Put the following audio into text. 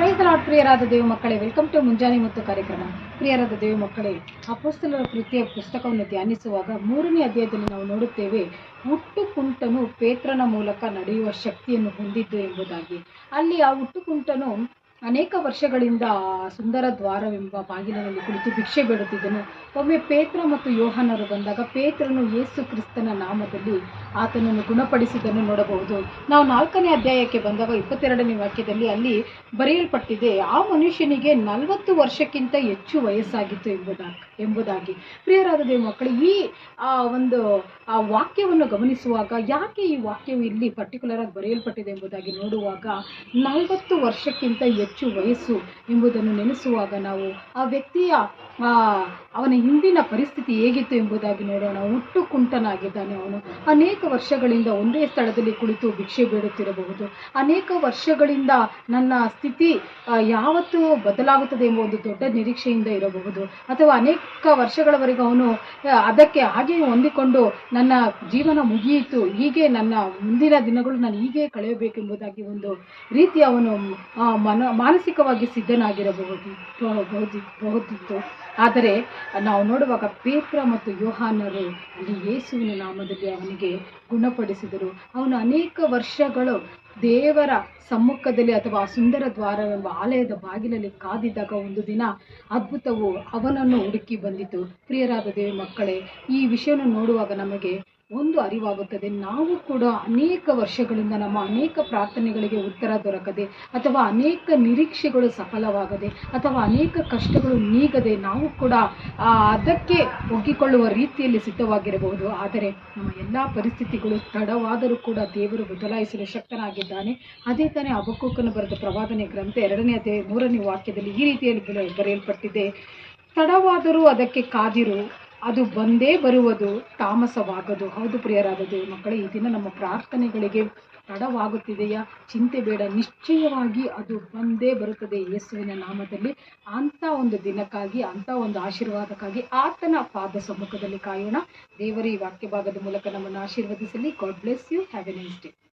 Praise the lord. ಪ್ರಿಯರಾದ ದೇವ ಮಕ್ಕಳೇ, welcome to ಮುಂಜಾನೆ ಮತ್ತು ಕಾರ್ಯಕ್ರಮ. ಪ್ರಿಯರಾದ ದೇವ ಮಕ್ಕಳೇ, ಅಪೊಸ್ತಲರ ಕೃತ್ಯ ಪುಸ್ತಕವನ್ನು ಧ್ಯಾನಿಸುವಾಗ 3ನೇ ಅಧ್ಯಾಯದಲ್ಲಿ ನಾವು ನೋಡುತ್ತೇವೆ, ಹುಟ್ಟು ಕುಂಟನು ಪೇತ್ರನ ಮೂಲಕ ನಡೆಯುವ ಶಕ್ತಿಯನ್ನು ಹೊಂದಿದ್ದು ಎಂಬುದಾಗಿ. ಅಲ್ಲಿ ಆ ಹುಟ್ಟು ಕುಂಟನು ಅನೇಕ ವರ್ಷಗಳಿಂದ ಸುಂದರ ದ್ವಾರವೆಂಬ ಬಾಗಿಲಿನಲ್ಲಿ ಕುಳಿತು ಭಿಕ್ಷೆ ಬೇಡುತ್ತಿದ್ದನು. ಒಮ್ಮೆ ಪೇತ್ರ ಮತ್ತು ಯೋಹಾನರು ಬಂದಾಗ ಪೇತ್ರನು ಯೇಸು ಕ್ರಿಸ್ತನ ನಾಮದಲ್ಲಿ ಆತನನ್ನು ಗುಣಪಡಿಸಿದ್ದನ್ನು ನೋಡಬಹುದು. ನಾವು 4ನೇ ಅಧ್ಯಾಯಕ್ಕೆ ಬಂದಾಗ 22ನೇ ವಾಕ್ಯದಲ್ಲಿ ಅಲ್ಲಿ ಬರೆಯಲ್ಪಟ್ಟಿದೆ, ಆ ಮನುಷ್ಯನಿಗೆ 40 ವರ್ಷಕ್ಕಿಂತ ಹೆಚ್ಚು ವಯಸ್ಸಾಗಿತ್ತು ಎಂಬುದಾಗಿ. ಪ್ರಿಯರಾದ ದೇವ ಮಕ್ಕಳು, ಈ ಒಂದು ವಾಕ್ಯವನ್ನು ಗಮನಿಸುವಾಗ ಯಾಕೆ ಈ ವಾಕ್ಯವು ಇಲ್ಲಿ ಪರ್ಟಿಕ್ಯುಲರ್ ಆಗಿ ಬರೆಯಲ್ಪಟ್ಟಿದೆ ಎಂಬುದಾಗಿ ನೋಡುವಾಗ 40 ವರ್ಷಕ್ಕಿಂತ ಹೆಚ್ಚು ವಯಸ್ಸು ಎಂಬುದನ್ನು ನೆನೆಸುವಾಗ ನಾವು ಆ ವ್ಯಕ್ತಿಯ ಅವನ ಹಿಂದಿನ ಪರಿಸ್ಥಿತಿ ಹೇಗಿತ್ತು ಎಂಬುದಾಗಿ ನೋಡೋಣ. ಹುಟ್ಟು ಕುಂಟನಾಗಿದ್ದಾನೆ. ಅವನು ಅನೇಕ ವರ್ಷಗಳಿಂದ ಒಂದೇ ಸ್ಥಳದಲ್ಲಿ ಕುಳಿತು ಭಿಕ್ಷೆ ಬೇಡುತ್ತಿರಬಹುದು. ಅನೇಕ ವರ್ಷಗಳಿಂದ ನನ್ನ ಸ್ಥಿತಿ ಯಾವತ್ತೂ ಬದಲಾಗುತ್ತದೆ ಎಂಬ ಒಂದು ದೊಡ್ಡ ನಿರೀಕ್ಷೆಯಿಂದ ಇರಬಹುದು. ಅಥವಾ ಅನೇಕ ವರ್ಷಗಳವರೆಗೂ ಅವನು ಅದಕ್ಕೆ ಹಾಗೆಯೇ ಹೊಂದಿಕೊಂಡು ನನ್ನ ಜೀವನ ಮುಗಿಯಿತು, ಹೀಗೆ ನನ್ನ ಮುಂದಿನ ದಿನಗಳು ನಾನು ಹೀಗೆ ಕಳೆಯಬೇಕೆಂಬುದಾಗಿ ಒಂದು ರೀತಿ ಅವನು ಮಾನಸಿಕವಾಗಿ ಸಿದ್ಧನಾಗಿರಬಹುದಿತ್ತು. ಆದರೆ ನಾವು ನೋಡುವಾಗ ಪೇತ್ರ ಮತ್ತು ಯೋಹಾನರು ಅಲ್ಲಿ ಯೇಸುವಿನ ನಾಮದಲ್ಲಿ ಅವನಿಗೆ ಗುಣಪಡಿಸಿದರು. ಅವನು ಅನೇಕ ವರ್ಷಗಳು ದೇವರ ಸಮ್ಮುಖದಲ್ಲಿ ಅಥವಾ ಸುಂದರ ದ್ವಾರವೆಂಬ ಆಲಯದ ಬಾಗಿಲಲ್ಲಿ ಕಾದಿದ್ದಾಗ ಒಂದು ದಿನ ಅದ್ಭುತವು ಅವನನ್ನು ಹುಡುಕಿ ಬಂದಿತು. ಪ್ರಿಯರಾದ ದೇವ ಮಕ್ಕಳೇ, ಈ ವಿಷಯವನ್ನು ನೋಡುವಾಗ ನಮಗೆ ಒಂದು ಅರಿವಾಗುತ್ತದೆ. ನಾವು ಕೂಡ ಅನೇಕ ವರ್ಷಗಳಿಂದ ನಮ್ಮ ಅನೇಕ ಪ್ರಾರ್ಥನೆಗಳಿಗೆ ಉತ್ತರ ದೊರಕದೆ, ಅಥವಾ ಅನೇಕ ನಿರೀಕ್ಷೆಗಳು ಸಫಲವಾಗದೆ, ಅಥವಾ ಅನೇಕ ಕಷ್ಟಗಳು ನೀಗದೆ ನಾವು ಕೂಡ ಅದಕ್ಕೆ ಒಗ್ಗಿಕೊಳ್ಳುವ ರೀತಿಯಲ್ಲಿ ಸಿದ್ಧವಾಗಿರಬಹುದು. ಆದರೆ ನಮ್ಮ ಎಲ್ಲ ಪರಿಸ್ಥಿತಿಗಳು ತಡವಾದರೂ ಕೂಡ ದೇವರು ಬದಲಾಯಿಸಲು ಶಕ್ತನಾಗಿದ್ದಾನೆ. ಅದೇ ತಾನೇ ಹಬಕ್ಕೂಕನು ಬರೆದ ಪ್ರವಾದನೆ ಗ್ರಂಥ 2ನೇ ಅಧ್ಯಾಯ 3ನೇ ವಾಕ್ಯದಲ್ಲಿ ಈ ರೀತಿಯಲ್ಲಿ ಬರೆಯಲ್ಪಟ್ಟಿದೆ, ತಡವಾದರೂ ಅದಕ್ಕೆ ಕಾದಿರು, ಅದು ಬಂದೇ ಬರುವುದು, ತಾಮಸವಾಗದು. ಹೌದು ಪ್ರಿಯರಾದ ದೇವ ಮಕ್ಕಳೇ, ಈ ದಿನ ನಮ್ಮ ಪ್ರಾರ್ಥನೆಗಳಿಗೆ ತಡವಾಗುತ್ತಿದೆಯಾ? ಚಿಂತೆ ಬೇಡ, ನಿಶ್ಚಯವಾಗಿ ಅದು ಬಂದೇ ಬರುತ್ತದೆ ಯೇಸುವಿನ ನಾಮದಲ್ಲಿ. ಅಂಥ ಒಂದು ದಿನಕ್ಕಾಗಿ, ಅಂಥ ಒಂದು ಆಶೀರ್ವಾದಕ್ಕಾಗಿ ಆತನ ಪಾದ ಸಮ್ಮುಖದಲ್ಲಿ ಕಾಯೋಣ. ದೇವರ ಈ ವಾಕ್ಯ ಭಾಗದ ಮೂಲಕ ನಮ್ಮನ್ನು ಆಶೀರ್ವದಿಸಲಿ. God bless you. Have a nice day.